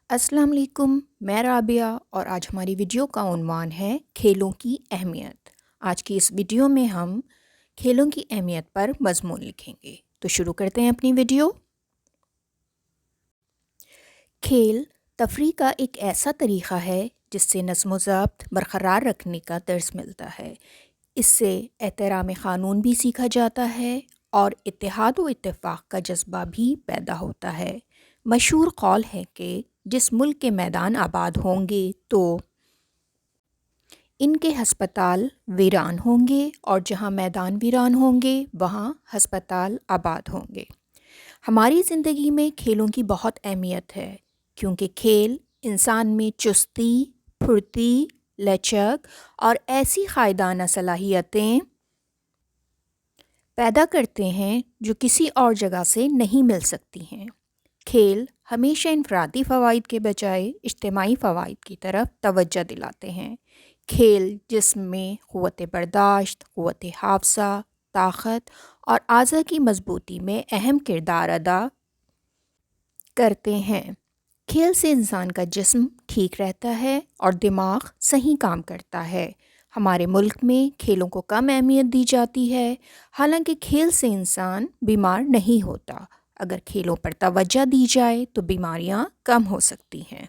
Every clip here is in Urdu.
السلام علیکم، میں رابعہ اور آج ہماری ویڈیو کا عنوان ہے کھیلوں کی اہمیت۔ آج کی اس ویڈیو میں ہم کھیلوں کی اہمیت پر مضمون لکھیں گے۔ تو شروع کرتے ہیں اپنی ویڈیو۔ کھیل تفریح کا ایک ایسا طریقہ ہے جس سے نظم و ضبط برقرار رکھنے کا درس ملتا ہے۔ اس سے احترام قانون بھی سیکھا جاتا ہے اور اتحاد و اتفاق کا جذبہ بھی پیدا ہوتا ہے۔ مشہور قول ہے کہ جس ملک کے میدان آباد ہوں گے تو ان کے ہسپتال ویران ہوں گے، اور جہاں میدان ویران ہوں گے وہاں ہسپتال آباد ہوں گے۔ ہماری زندگی میں کھیلوں کی بہت اہمیت ہے، کیونکہ کھیل انسان میں چستی، پھرتی، لچک اور ایسی قائدانہ صلاحیتیں پیدا کرتے ہیں جو کسی اور جگہ سے نہیں مل سکتی ہیں۔ کھیل ہمیشہ انفرادی فوائد کے بجائے اجتماعی فوائد کی طرف توجہ دلاتے ہیں۔ کھیل جسم میں قوت برداشت، قوت حافظہ، طاقت اور اعضاء کی مضبوطی میں اہم کردار ادا کرتے ہیں۔ کھیل سے انسان کا جسم ٹھیک رہتا ہے اور دماغ صحیح کام کرتا ہے۔ ہمارے ملک میں کھیلوں کو کم اہمیت دی جاتی ہے، حالانکہ کھیل سے انسان بیمار نہیں ہوتا۔ اگر کھیلوں پر توجہ دی جائے تو بیماریاں کم ہو سکتی ہیں۔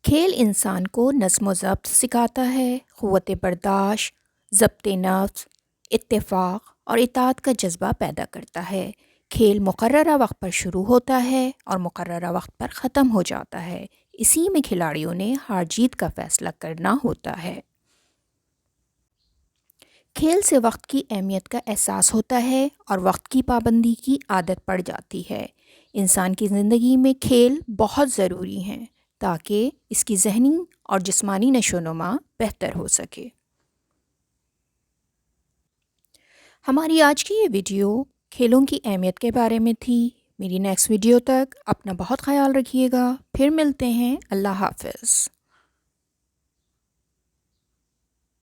کھیل انسان کو نظم و ضبط سکھاتا ہے، قوت برداشت، ضبط نفس، اتفاق اور اطاعت کا جذبہ پیدا کرتا ہے۔ کھیل مقررہ وقت پر شروع ہوتا ہے اور مقررہ وقت پر ختم ہو جاتا ہے۔ اسی میں کھلاڑیوں نے ہار جیت کا فیصلہ کرنا ہوتا ہے۔ کھیل سے وقت کی اہمیت کا احساس ہوتا ہے اور وقت کی پابندی کی عادت پڑ جاتی ہے۔ انسان کی زندگی میں کھیل بہت ضروری ہیں تاکہ اس کی ذہنی اور جسمانی نشو و نما بہتر ہو سکے۔ ہماری آج کی یہ ویڈیو کھیلوں کی اہمیت کے بارے میں تھی۔ میری نیکسٹ ویڈیو تک اپنا بہت خیال رکھیے گا۔ پھر ملتے ہیں۔ اللہ حافظ۔